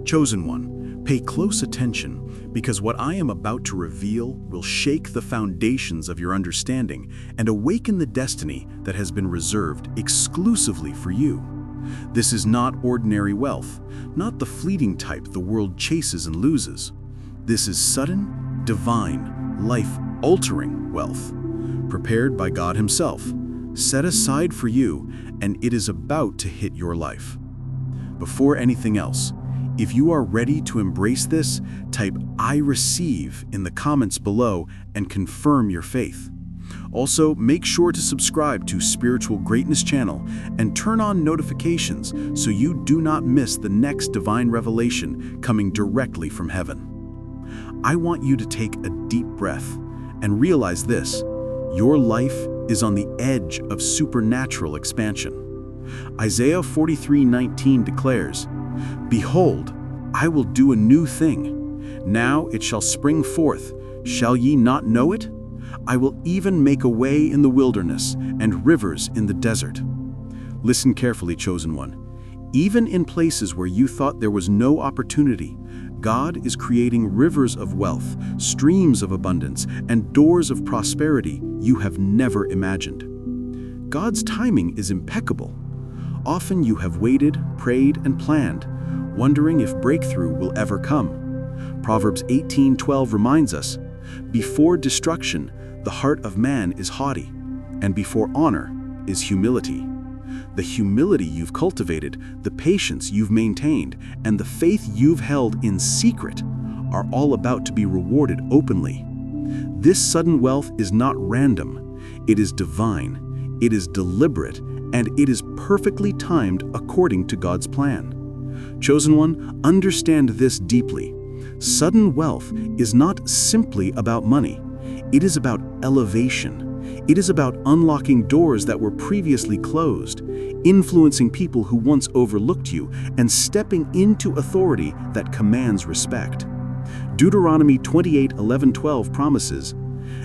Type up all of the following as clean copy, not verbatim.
Chosen one, pay close attention, because what I am about to reveal will shake the foundations of your understanding and awaken the destiny that has been reserved exclusively for you. This is not ordinary wealth, not the fleeting type the world chases and loses. This is sudden, divine, life-altering wealth, prepared by God Himself, set aside for you, and it is about to hit your life. Before anything else, if you are ready to embrace this, type "I receive" in the comments below and confirm your faith. Also, make sure to subscribe to Spiritual Greatness channel and turn on notifications so you do not miss the next divine revelation coming directly from heaven. I want you to take a deep breath and realize this: your life is on the edge of supernatural expansion. Isaiah 43:19 declares, "Behold, I will do a new thing. Now it shall spring forth. Shall ye not know it? I will even make a way in the wilderness and rivers in the desert." Listen carefully, chosen one. Even in places where you thought there was no opportunity, God is creating rivers of wealth, streams of abundance, and doors of prosperity you have never imagined. God's timing is impeccable. Often you have waited, prayed, and planned, wondering if breakthrough will ever come. Proverbs 18:12 reminds us, "Before destruction, the heart of man is haughty, and before honor is humility." The humility you've cultivated, the patience you've maintained, and the faith you've held in secret are all about to be rewarded openly. This sudden wealth is not random. It is divine, it is deliberate, and it is perfectly timed according to God's plan. Chosen one, understand this deeply. Sudden wealth is not simply about money. It is about elevation. It is about unlocking doors that were previously closed, influencing people who once overlooked you, and stepping into authority that commands respect. Deuteronomy 28:11-12 promises,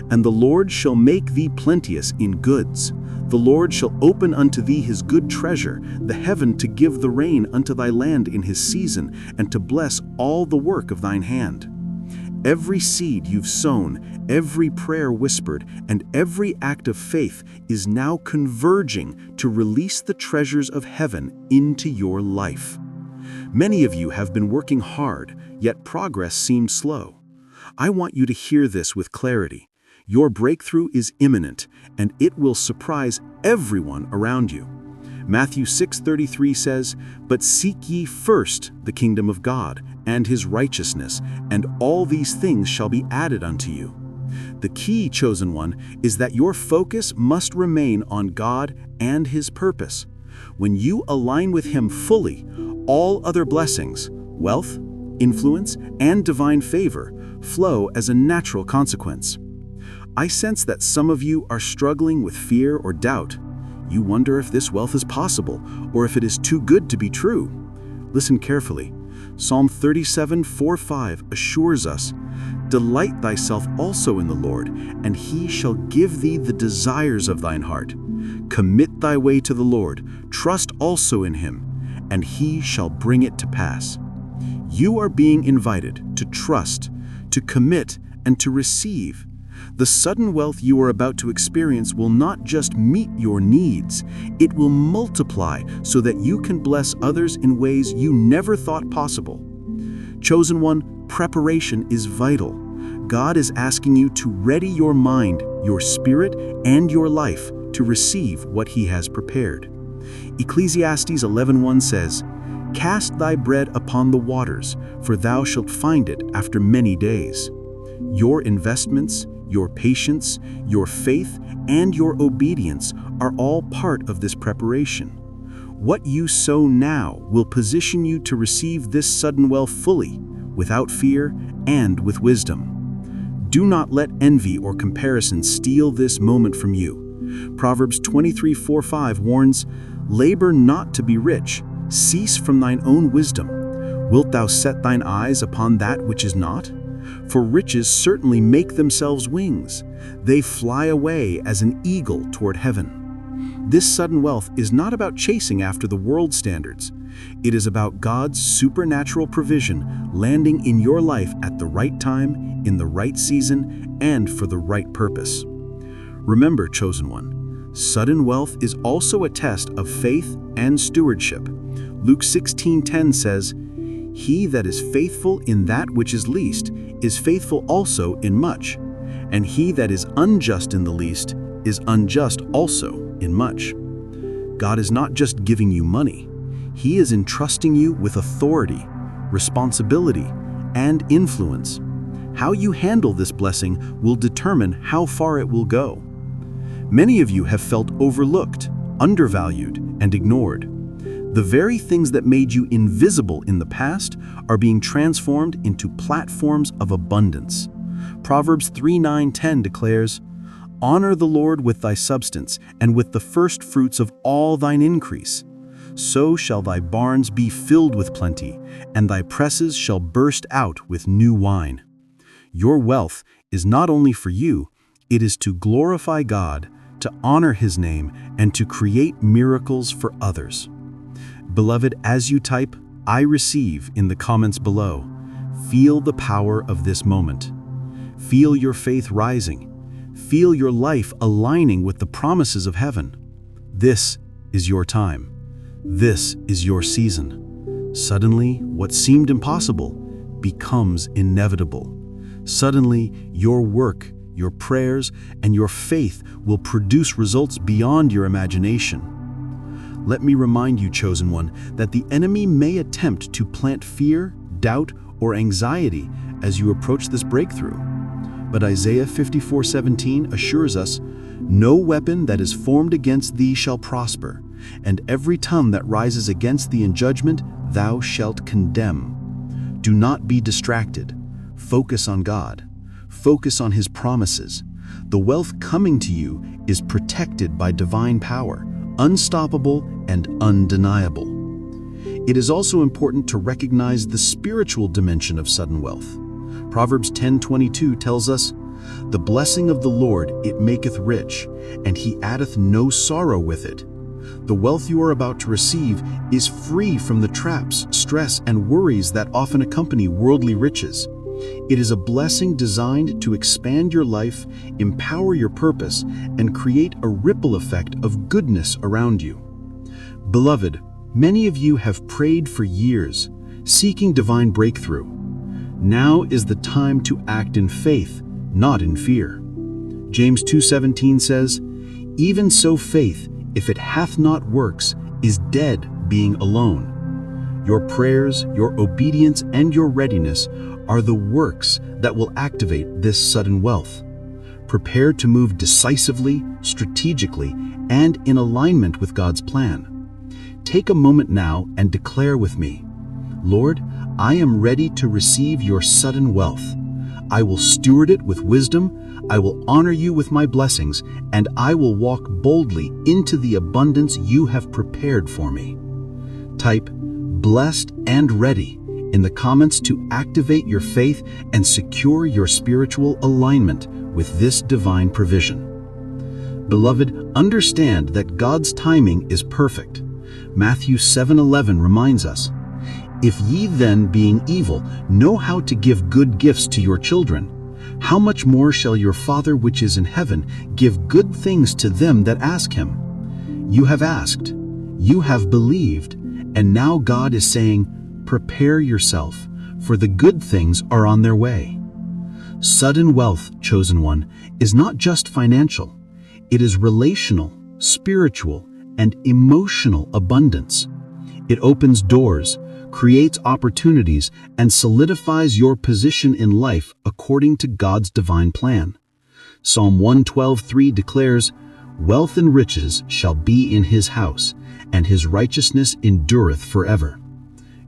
"And the Lord shall make thee plenteous in goods. The Lord shall open unto thee his good treasure, the heaven to give the rain unto thy land in his season, and to bless all the work of thine hand." Every seed you've sown, every prayer whispered, and every act of faith is now converging to release the treasures of heaven into your life. Many of you have been working hard, yet progress seemed slow. I want you to hear this with clarity. Your breakthrough is imminent, and it will surprise everyone around you. Matthew 6:33 says, "But seek ye first the kingdom of God and his righteousness, and all these things shall be added unto you." The key, chosen one, is that your focus must remain on God and his purpose. When you align with him fully, all other blessings, wealth, influence, and divine favor flow as a natural consequence. I sense that some of you are struggling with fear or doubt. You wonder if this wealth is possible, or if it is too good to be true. Listen carefully. Psalm 37:4-5 assures us, "Delight thyself also in the Lord, and he shall give thee the desires of thine heart. Commit thy way to the Lord, trust also in him, and he shall bring it to pass." You are being invited to trust, to commit, and to receive. The sudden wealth you are about to experience will not just meet your needs, it will multiply so that you can bless others in ways you never thought possible. Chosen one, preparation is vital. God is asking you to ready your mind, your spirit, and your life to receive what he has prepared. Ecclesiastes 11:1 says, "Cast thy bread upon the waters, for thou shalt find it after many days." Your investments, your patience, your faith, and your obedience are all part of this preparation. What you sow now will position you to receive this sudden wealth fully, without fear and with wisdom. Do not let envy or comparison steal this moment from you. Proverbs 23:4-5 warns, "Labor not to be rich, cease from thine own wisdom. Wilt thou set thine eyes upon that which is not? For riches certainly make themselves wings. They fly away as an eagle toward heaven." This sudden wealth is not about chasing after the world's standards. It is about God's supernatural provision landing in your life at the right time, in the right season, and for the right purpose. Remember, chosen one, sudden wealth is also a test of faith and stewardship. Luke 16:10 says, "He that is faithful in that which is least is faithful also in much, and he that is unjust in the least is unjust also in much." God is not just giving you money. He is entrusting you with authority, responsibility, and influence. How you handle this blessing will determine how far it will go. Many of you have felt overlooked, undervalued, and ignored. The very things that made you invisible in the past are being transformed into platforms of abundance. Proverbs 3:9-10 declares, "Honor the Lord with thy substance, and with the first fruits of all thine increase. So shall thy barns be filled with plenty, and thy presses shall burst out with new wine." Your wealth is not only for you, it is to glorify God, to honor His name, and to create miracles for others. Beloved, as you type, "I receive" in the comments below, feel the power of this moment. Feel your faith rising. Feel your life aligning with the promises of heaven. This is your time. This is your season. Suddenly, what seemed impossible becomes inevitable. Suddenly, your work, your prayers, and your faith will produce results beyond your imagination. Let me remind you, chosen one, that the enemy may attempt to plant fear, doubt, or anxiety as you approach this breakthrough. But Isaiah 54:17 assures us, "No weapon that is formed against thee shall prosper, and every tongue that rises against thee in judgment thou shalt condemn." Do not be distracted. Focus on God. Focus on His promises. The wealth coming to you is protected by divine power, unstoppable and undeniable. It is also important to recognize the spiritual dimension of sudden wealth. Proverbs 10:22 tells us, "The blessing of the Lord it maketh rich, and He addeth no sorrow with it." The wealth you are about to receive is free from the traps, stress, and worries that often accompany worldly riches. It is a blessing designed to expand your life, empower your purpose, and create a ripple effect of goodness around you. Beloved, many of you have prayed for years, seeking divine breakthrough. Now is the time to act in faith, not in fear. James 2:17 says, "Even so faith, if it hath not works, is dead being alone." Your prayers, your obedience, and your readiness are the works that will activate this sudden wealth. Prepare to move decisively, strategically, and in alignment with God's plan. Take a moment now and declare with me, "Lord, I am ready to receive your sudden wealth. I will steward it with wisdom, I will honor you with my blessings, and I will walk boldly into the abundance you have prepared for me." Type "blessed and ready" in the comments to activate your faith and secure your spiritual alignment with this divine provision. Beloved, understand that God's timing is perfect. Matthew 7:11 reminds us, "If ye then, being evil, know how to give good gifts to your children, how much more shall your Father which is in heaven give good things to them that ask him? You have asked, you have believed, and now God is saying, prepare yourself, for the good things are on their way." Sudden wealth, chosen one, is not just financial. It is relational, spiritual, and emotional abundance. It opens doors, creates opportunities, and solidifies your position in life according to God's divine plan. Psalm 112:3 declares, "Wealth and riches shall be in his house, and his righteousness endureth forever."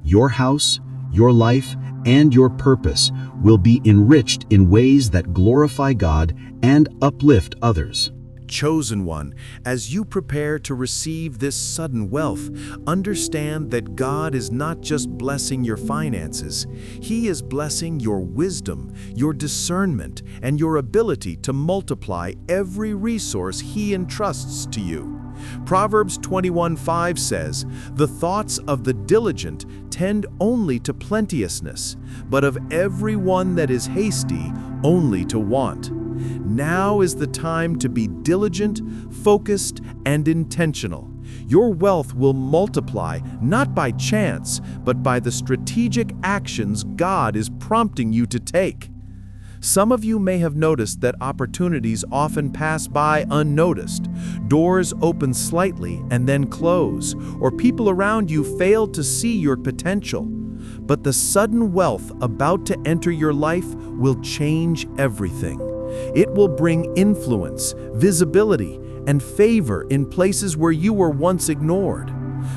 Your house, your life, and your purpose will be enriched in ways that glorify God and uplift others. Chosen one, as you prepare to receive this sudden wealth, understand that God is not just blessing your finances. He is blessing your wisdom, your discernment, and your ability to multiply every resource He entrusts to you. Proverbs 21:5 says, "The thoughts of the diligent tend only to plenteousness, but of every one that is hasty only to want." Now is the time to be diligent, focused, and intentional. Your wealth will multiply not by chance, but by the strategic actions God is prompting you to take. Some of you may have noticed that opportunities often pass by unnoticed. Doors open slightly and then close, or people around you fail to see your potential. But the sudden wealth about to enter your life will change everything. It will bring influence, visibility, and favor in places where you were once ignored.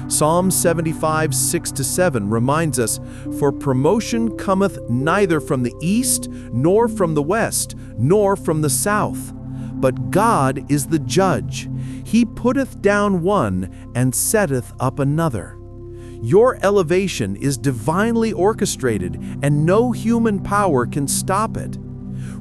Psalm 75:6-7 reminds us, "For promotion cometh neither from the east, nor from the west, nor from the south. But God is the judge. He putteth down one, and setteth up another." Your elevation is divinely orchestrated, and no human power can stop it.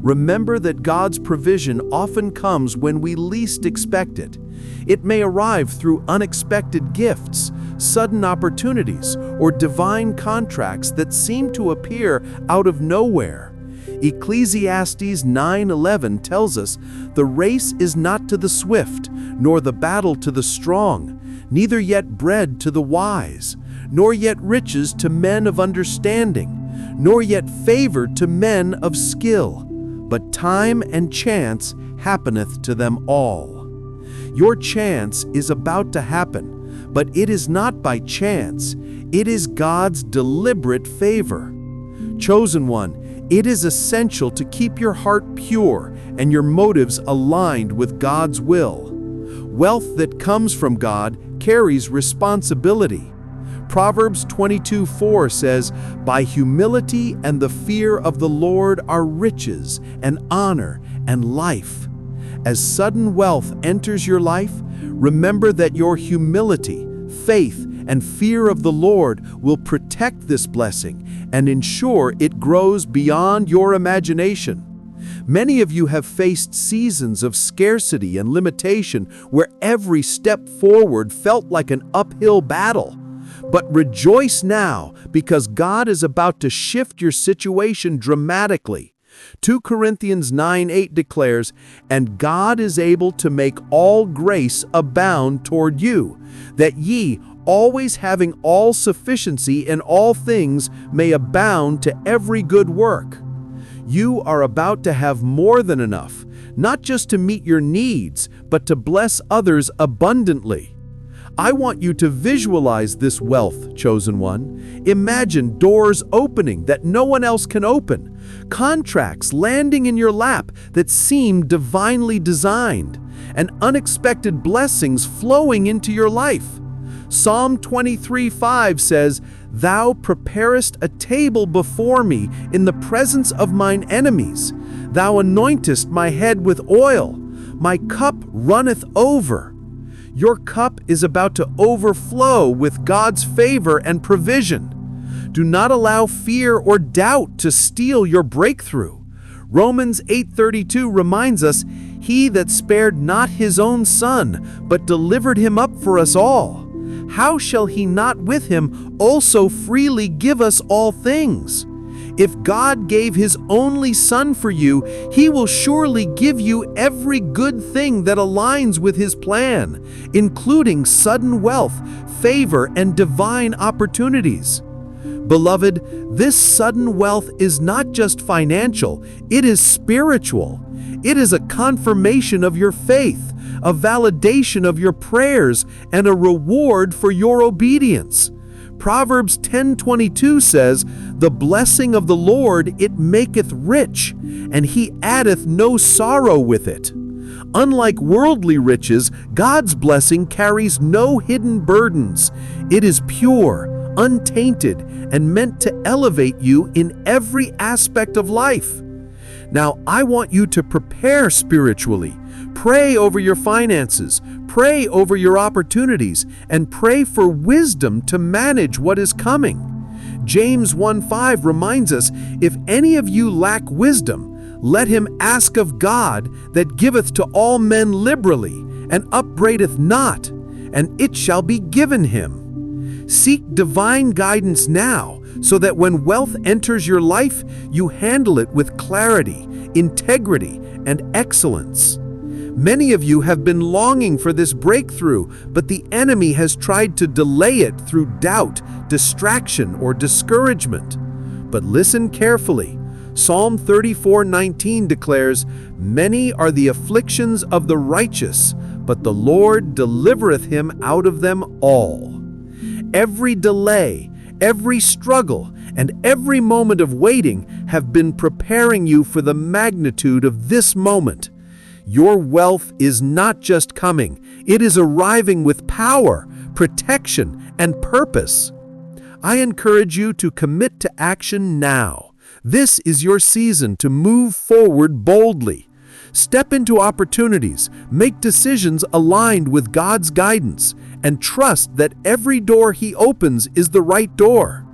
Remember that God's provision often comes when we least expect it. It may arrive through unexpected gifts, sudden opportunities, or divine contracts that seem to appear out of nowhere. Ecclesiastes 9:11 tells us, "The race is not to the swift, nor the battle to the strong, neither yet bread to the wise, nor yet riches to men of understanding, nor yet favor to men of skill. But time and chance happeneth to them all." Your chance is about to happen, but it is not by chance. It is God's deliberate favor. Chosen one, it is essential to keep your heart pure and your motives aligned with God's will. Wealth that comes from God carries responsibility. Proverbs 22:4 says, "By humility and the fear of the Lord are riches and honor and life." As sudden wealth enters your life, remember that your humility, faith, and fear of the Lord will protect this blessing and ensure it grows beyond your imagination. Many of you have faced seasons of scarcity and limitation where every step forward felt like an uphill battle. But rejoice now, because God is about to shift your situation dramatically. 2 Corinthians 9:8 declares, "And God is able to make all grace abound toward you, that ye, always having all sufficiency in all things, may abound to every good work." You are about to have more than enough, not just to meet your needs, but to bless others abundantly. I want you to visualize this wealth, chosen one. Imagine doors opening that no one else can open, contracts landing in your lap that seem divinely designed, and unexpected blessings flowing into your life. Psalm 23:5 says, "Thou preparest a table before me in the presence of mine enemies. Thou anointest my head with oil. My cup runneth over." Your cup is about to overflow with God's favor and provision. Do not allow fear or doubt to steal your breakthrough. Romans 8:32 reminds us, "He that spared not his own son, but delivered him up for us all, how shall he not with him also freely give us all things?" If God gave his only Son for you, he will surely give you every good thing that aligns with his plan, including sudden wealth, favor, and divine opportunities. Beloved, this sudden wealth is not just financial, it is spiritual. It is a confirmation of your faith, a validation of your prayers, and a reward for your obedience. Proverbs 10:22 says, "The blessing of the Lord it maketh rich, and he addeth no sorrow with it." Unlike worldly riches, God's blessing carries no hidden burdens. It is pure, untainted, and meant to elevate you in every aspect of life. Now, I want you to prepare spiritually. Pray over your finances, pray over your opportunities, and pray for wisdom to manage what is coming. James 1:5 reminds us, "If any of you lack wisdom, let him ask of God that giveth to all men liberally, and upbraideth not, and it shall be given him. Seek divine guidance now, so that when wealth enters your life, you handle it with clarity, integrity, and excellence. Many of you have been longing for this breakthrough, but the enemy has tried to delay it through doubt, distraction, or discouragement. But listen carefully. Psalm 34:19 declares, "Many are the afflictions of the righteous, but the Lord delivereth him out of them all." Every delay, every struggle, and every moment of waiting have been preparing you for the magnitude of this moment. Your wealth is not just coming, it is arriving with power, protection, and purpose. I encourage you to commit to action now. This is your season to move forward boldly. Step into opportunities, make decisions aligned with God's guidance, and trust that every door He opens is the right door.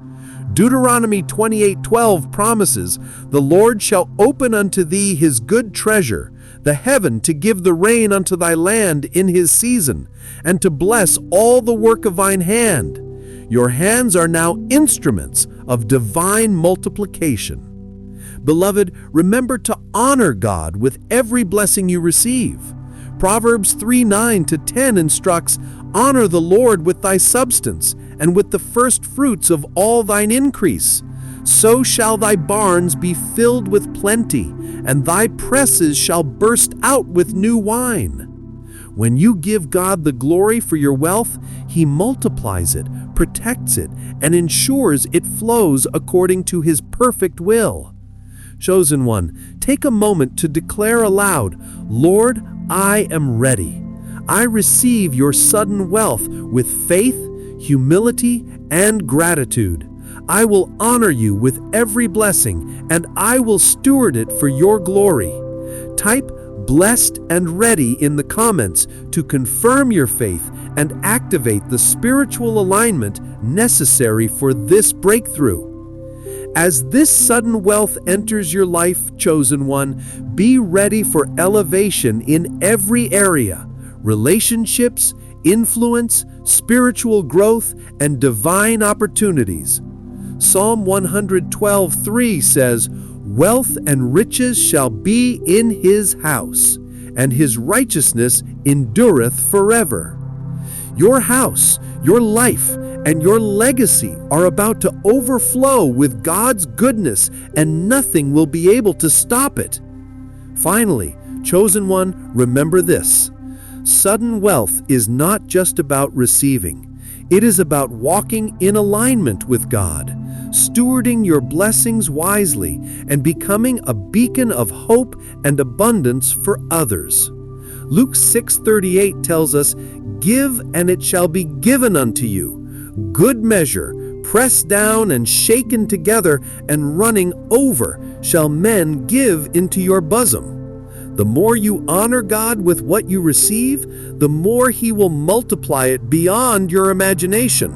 Deuteronomy 28:12 promises, "The Lord shall open unto thee His good treasure, the heaven to give the rain unto thy land in his season, and to bless all the work of thine hand. Your hands are now instruments of divine multiplication." Beloved, remember to honor God with every blessing you receive. Proverbs 3:9-10 instructs, "Honor the Lord with thy substance, and with the first fruits of all thine increase. So shall thy barns be filled with plenty, and thy presses shall burst out with new wine." When you give God the glory for your wealth, He multiplies it, protects it, and ensures it flows according to His perfect will. Chosen one, take a moment to declare aloud, "Lord, I am ready. I receive your sudden wealth with faith, humility, and gratitude. I will honor you with every blessing, and I will steward it for your glory." Type "blessed and ready" in the comments to confirm your faith and activate the spiritual alignment necessary for this breakthrough. As this sudden wealth enters your life, chosen one, be ready for elevation in every area: relationships, influence, spiritual growth, and divine opportunities. Psalm 112:3 says, "Wealth and riches shall be in his house, and his righteousness endureth forever." Your house, your life, and your legacy are about to overflow with God's goodness, and nothing will be able to stop it. Finally, chosen one, remember this: sudden wealth is not just about receiving. It is about walking in alignment with God, stewarding your blessings wisely, and becoming a beacon of hope and abundance for others. Luke 6:38 tells us, "Give, and it shall be given unto you. Good measure, pressed down and shaken together, and running over, shall men give into your bosom." The more you honor God with what you receive, the more He will multiply it beyond your imagination.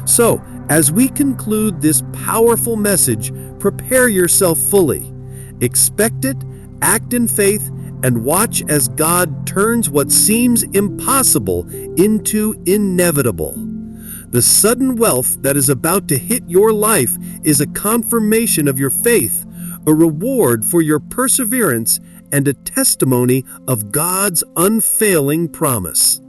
So, as we conclude this powerful message, prepare yourself fully. Expect it, act in faith, and watch as God turns what seems impossible into inevitable. The sudden wealth that is about to hit your life is a confirmation of your faith, a reward for your perseverance, and a testimony of God's unfailing promise.